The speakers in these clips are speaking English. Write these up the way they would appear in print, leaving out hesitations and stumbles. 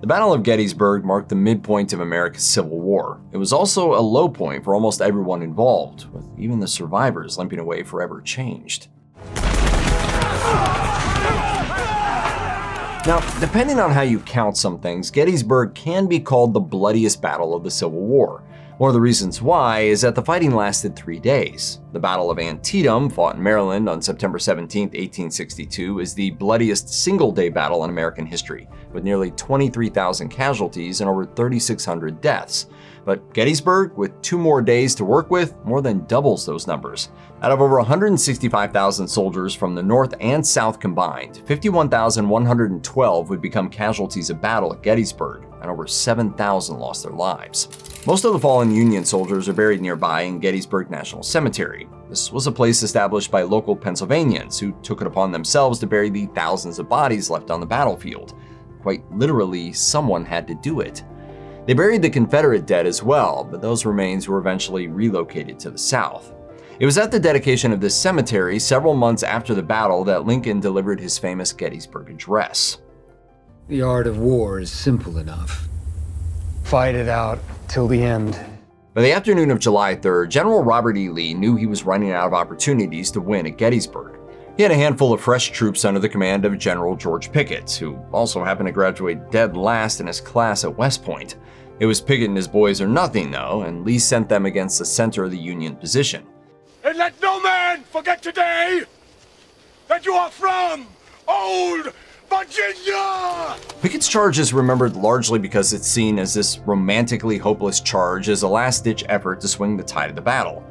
The Battle of Gettysburg marked the midpoint of America's Civil War. It was also a low point for almost everyone involved, with even the survivors limping away forever changed. Now, depending on how you count some things, Gettysburg can be called the bloodiest battle of the Civil War. One of the reasons why is that the fighting lasted 3 days. The Battle of Antietam, fought in Maryland on September 17, 1862, is the bloodiest single-day battle in American history, with nearly 23,000 casualties and over 3,600 deaths. But Gettysburg, with 2 more days to work with, more than doubles those numbers. Out of over 165,000 soldiers from the North and South combined, 51,112 would become casualties of battle at Gettysburg, and over 7,000 lost their lives. Most of the fallen Union soldiers are buried nearby in Gettysburg National Cemetery. This was a place established by local Pennsylvanians who took it upon themselves to bury the thousands of bodies left on the battlefield. Quite literally, someone had to do it. They buried the Confederate dead as well, but those remains were eventually relocated to the South. It was at the dedication of this cemetery several months after the battle that Lincoln delivered his famous Gettysburg Address. The art of war is simple enough. Fight it out till the end. By the afternoon of July 3rd, General Robert E. Lee knew he was running out of opportunities to win at Gettysburg. He had a handful of fresh troops under the command of General George Pickett, who also happened to graduate dead last in his class at West Point. It was Pickett and his boys or nothing, though, and Lee sent them against the center of the Union position. And let no man forget today that you are from Old Virginia! Pickett's charge is remembered largely because it's seen as this romantically hopeless charge as a last-ditch effort to swing the tide of the battle.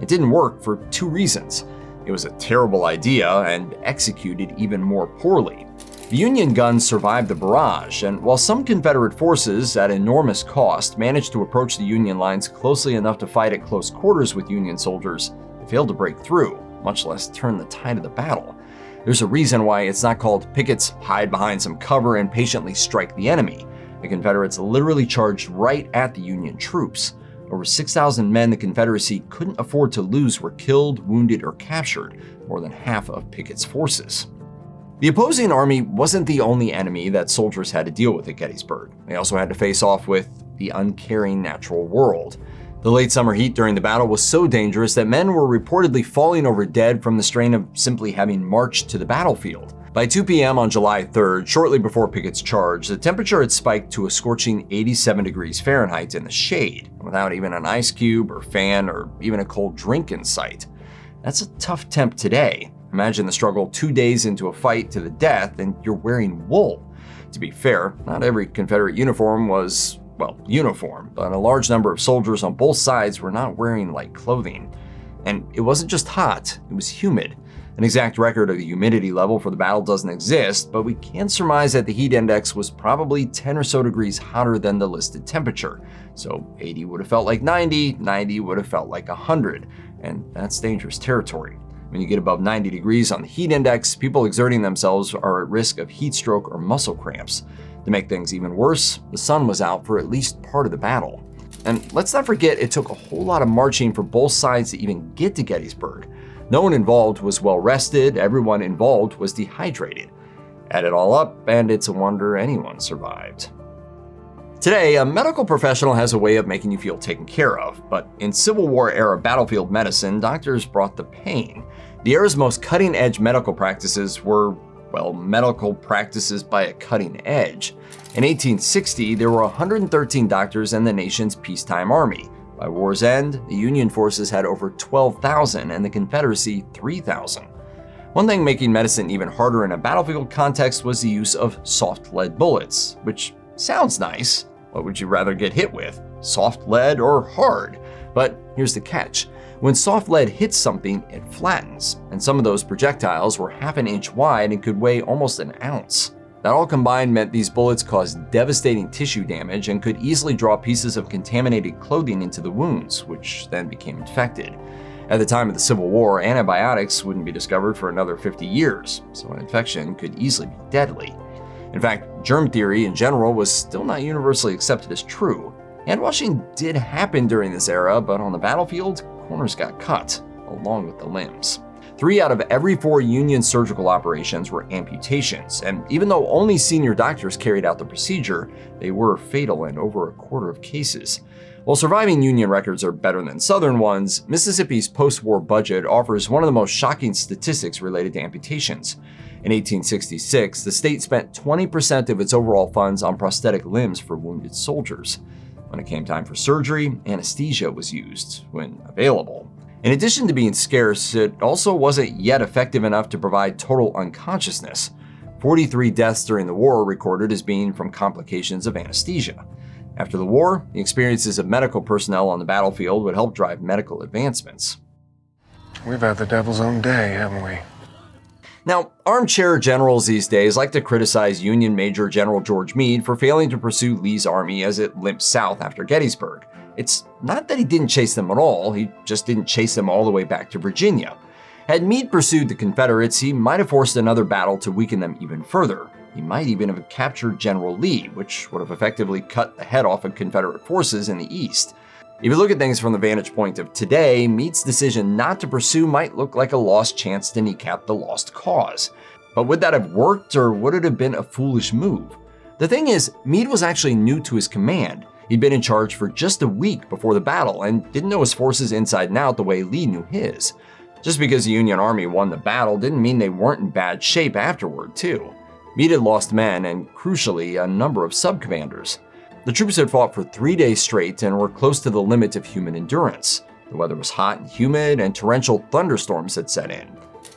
It didn't work for 2 reasons. It was a terrible idea and executed even more poorly. The Union guns survived the barrage, and while some Confederate forces, at enormous cost, managed to approach the Union lines closely enough to fight at close quarters with Union soldiers, they failed to break through, much less turn the tide of the battle. There's a reason why it's not called Pickett's hide behind some cover and patiently strike the enemy. The Confederates literally charged right at the Union troops. Over 6,000 men the Confederacy couldn't afford to lose were killed, wounded, or captured, more than half of Pickett's forces. The opposing army wasn't the only enemy that soldiers had to deal with at Gettysburg. They also had to face off with the uncaring natural world. The late summer heat during the battle was so dangerous that men were reportedly falling over dead from the strain of simply having marched to the battlefield. By 2 p.m. on July 3rd, shortly before Pickett's charge, the temperature had spiked to a scorching 87 degrees Fahrenheit in the shade, without even an ice cube or fan or even a cold drink in sight. That's a tough temp today. Imagine the struggle 2 days into a fight to the death and you're wearing wool. To be fair, not every Confederate uniform was, well, uniform, but a large number of soldiers on both sides were not wearing light clothing. And it wasn't just hot, it was humid. An exact record of the humidity level for the battle doesn't exist, but we can surmise that the heat index was probably 10 or so degrees hotter than the listed temperature. So 80 would have felt like 90, 90 would have felt like 100, and that's dangerous territory. When you get above 90 degrees on the heat index, people exerting themselves are at risk of heat stroke or muscle cramps. To make things even worse, the sun was out for at least part of the battle. And let's not forget it took a whole lot of marching for both sides to even get to Gettysburg. No one involved was well rested, everyone involved was dehydrated. Add it all up, and it's a wonder anyone survived. Today, a medical professional has a way of making you feel taken care of, but in Civil War era battlefield medicine, doctors brought the pain. The era's most cutting-edge medical practices were, well, medical practices by a cutting edge. In 1860, there were 113 doctors in the nation's peacetime army. By war's end, the Union forces had over 12,000 and the Confederacy 3,000. One thing making medicine even harder in a battlefield context was the use of soft lead bullets, which sounds nice. What would you rather get hit with, soft lead or hard? But here's the catch. When soft lead hits something, it flattens, and some of those projectiles were half an inch wide and could weigh almost an ounce. That all combined meant these bullets caused devastating tissue damage and could easily draw pieces of contaminated clothing into the wounds, which then became infected. At the time of the Civil War, antibiotics wouldn't be discovered for another 50 years, so an infection could easily be deadly. In fact, germ theory in general was still not universally accepted as true. Hand washing did happen during this era, but on the battlefield, corners got cut, along with the limbs. 3 out of every 4 Union surgical operations were amputations, and even though only senior doctors carried out the procedure, they were fatal in over a quarter of cases. While surviving Union records are better than Southern ones, Mississippi's post-war budget offers one of the most shocking statistics related to amputations. In 1866, the state spent 20% of its overall funds on prosthetic limbs for wounded soldiers. When it came time for surgery, anesthesia was used, when available. In addition to being scarce, it also wasn't yet effective enough to provide total unconsciousness. 43 deaths during the war are recorded as being from complications of anesthesia. After the war, the experiences of medical personnel on the battlefield would help drive medical advancements. We've had the devil's own day, haven't we? Now, armchair generals these days like to criticize Union Major General George Meade for failing to pursue Lee's army as it limped south after Gettysburg. It's not that he didn't chase them at all, he just didn't chase them all the way back to Virginia. Had Meade pursued the Confederates, he might have forced another battle to weaken them even further. He might even have captured General Lee, which would have effectively cut the head off of Confederate forces in the East. If you look at things from the vantage point of today, Meade's decision not to pursue might look like a lost chance to kneecap the lost cause. But would that have worked, or would it have been a foolish move? The thing is, Meade was actually new to his command. He'd been in charge for just a week before the battle and didn't know his forces inside and out the way Lee knew his. Just because the Union Army won the battle didn't mean they weren't in bad shape afterward, too. Meade had lost men and, crucially, a number of sub-commanders. The troops had fought for 3 days straight and were close to the limit of human endurance. The weather was hot and humid, and torrential thunderstorms had set in.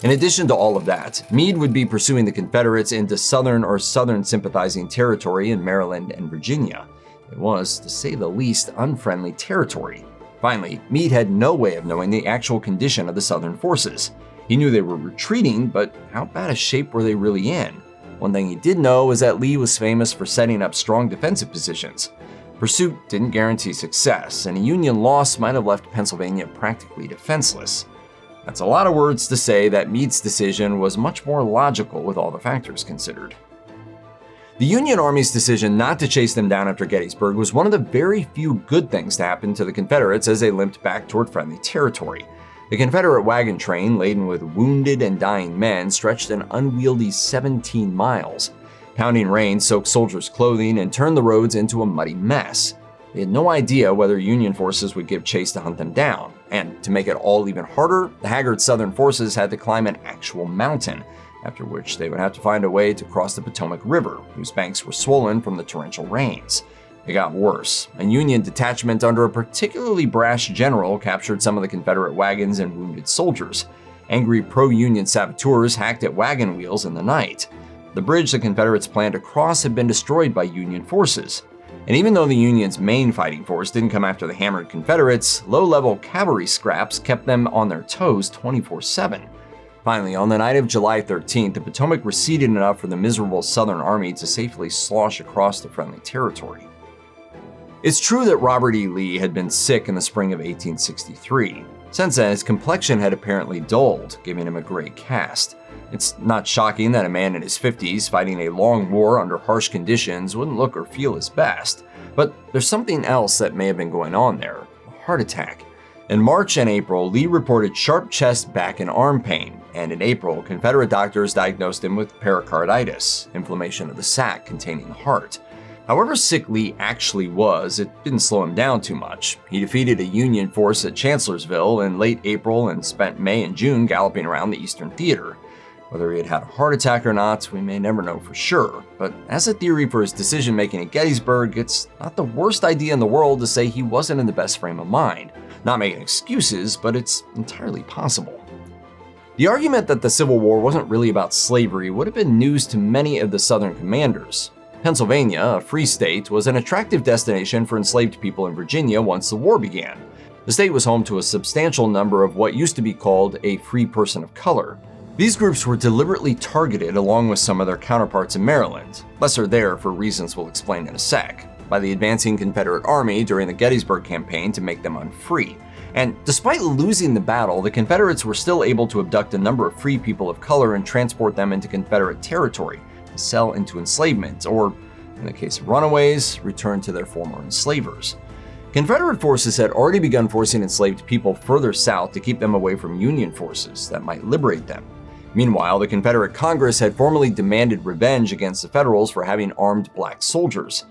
In addition to all of that, Meade would be pursuing the Confederates into Southern or Southern sympathizing territory in Maryland and Virginia. It was, to say the least, unfriendly territory. Finally, Meade had no way of knowing the actual condition of the Southern forces. He knew they were retreating, but how bad a shape were they really in? One thing he did know was that Lee was famous for setting up strong defensive positions. Pursuit didn't guarantee success, and a Union loss might have left Pennsylvania practically defenseless. That's a lot of words to say that Meade's decision was much more logical with all the factors considered. The Union Army's decision not to chase them down after Gettysburg was one of the very few good things to happen to the Confederates as they limped back toward friendly territory. The Confederate wagon train, laden with wounded and dying men, stretched an unwieldy 17 miles. Pounding rain soaked soldiers' clothing and turned the roads into a muddy mess. They had no idea whether Union forces would give chase to hunt them down, and to make it all even harder, the haggard Southern forces had to climb an actual mountain, after which they would have to find a way to cross the Potomac River, whose banks were swollen from the torrential rains. It got worse. A Union detachment under a particularly brash general captured some of the Confederate wagons and wounded soldiers. Angry pro-Union saboteurs hacked at wagon wheels in the night. The bridge the Confederates planned to cross had been destroyed by Union forces. And even though the Union's main fighting force didn't come after the hammered Confederates, low-level cavalry scraps kept them on their toes 24/7. Finally, on the night of July 13th, the Potomac receded enough for the miserable Southern Army to safely slosh across the friendly territory. It's true that Robert E. Lee had been sick in the spring of 1863. Since then, his complexion had apparently dulled, giving him a gray cast. It's not shocking that a man in his 50s fighting a long war under harsh conditions wouldn't look or feel his best. But there's something else that may have been going on there: a heart attack. In March and April, Lee reported sharp chest, back, and arm pain, and in April, Confederate doctors diagnosed him with pericarditis, inflammation of the sac containing the heart. However sick Lee actually was, it didn't slow him down too much. He defeated a Union force at Chancellorsville in late April and spent May and June galloping around the Eastern Theater. Whether he had had a heart attack or not, we may never know for sure, but as a theory for his decision-making at Gettysburg, it's not the worst idea in the world to say he wasn't in the best frame of mind. Not making excuses, but it's entirely possible. The argument that the Civil War wasn't really about slavery would have been news to many of the Southern commanders. Pennsylvania, a free state, was an attractive destination for enslaved people in Virginia once the war began. The state was home to a substantial number of what used to be called a free person of color. These groups were deliberately targeted along with some of their counterparts in Maryland, lesser there for reasons we'll explain in a sec, by the advancing Confederate Army during the Gettysburg campaign to make them unfree. And despite losing the battle, the Confederates were still able to abduct a number of free people of color and transport them into Confederate territory to sell into enslavement, or, in the case of runaways, return to their former enslavers. Confederate forces had already begun forcing enslaved people further south to keep them away from Union forces that might liberate them. Meanwhile, the Confederate Congress had formally demanded revenge against the Federals for having armed black soldiers.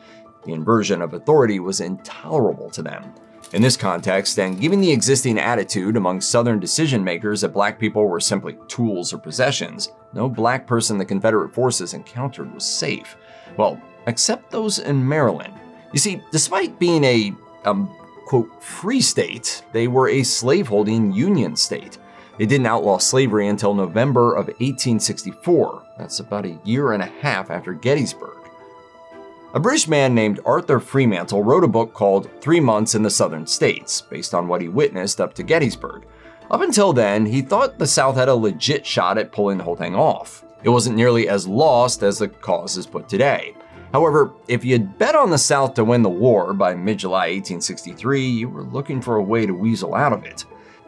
The inversion of authority was intolerable to them. In this context, and given the existing attitude among Southern decision-makers that black people were simply tools or possessions, no black person the Confederate forces encountered was safe. Well, except those in Maryland. You see, despite being a, quote, free state, they were a slaveholding Union state. They didn't outlaw slavery until November of 1864. That's about a year and a half after Gettysburg. A British man named Arthur Fremantle wrote a book called 3 Months in the Southern States, based on what he witnessed up to Gettysburg. Up until then, he thought the South had a legit shot at pulling the whole thing off. It wasn't nearly as lost as the cause is put today. However, if you'd bet on the South to win the war by mid-July 1863, you were looking for a way to weasel out of it.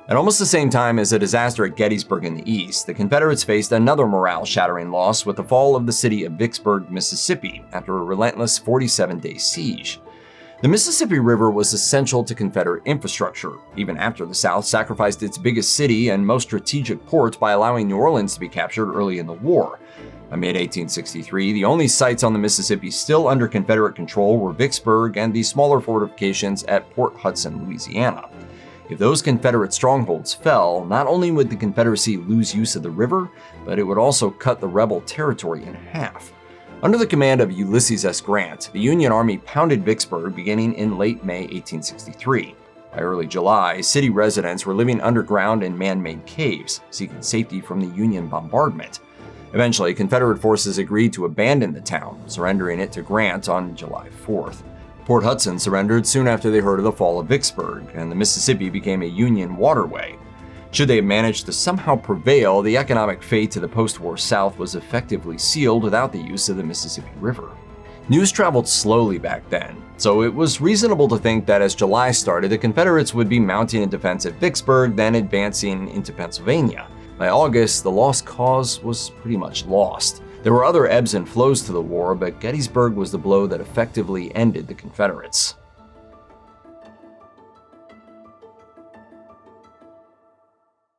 At almost the same time as the disaster at Gettysburg in the East, the Confederates faced another morale-shattering loss with the fall of the city of Vicksburg, Mississippi, after a relentless 47-day siege. The Mississippi River was essential to Confederate infrastructure, even after the South sacrificed its biggest city and most strategic port by allowing New Orleans to be captured early in the war. By mid-1863, the only sites on the Mississippi still under Confederate control were Vicksburg and the smaller fortifications at Port Hudson, Louisiana. If those Confederate strongholds fell, not only would the Confederacy lose use of the river, but it would also cut the rebel territory in half. Under the command of Ulysses S. Grant, the Union Army pounded Vicksburg beginning in late May 1863. By early July, city residents were living underground in man-made caves, seeking safety from the Union bombardment. Eventually, Confederate forces agreed to abandon the town, surrendering it to Grant on July 4th. Port Hudson surrendered soon after they heard of the fall of Vicksburg, and the Mississippi became a Union waterway. Should they have managed to somehow prevail, the economic fate of the post-war South was effectively sealed without the use of the Mississippi River. News traveled slowly back then, so it was reasonable to think that as July started, the Confederates would be mounting a defense at Vicksburg, then advancing into Pennsylvania. By August, the lost cause was pretty much lost. There were other ebbs and flows to the war, but Gettysburg was the blow that effectively ended the Confederates.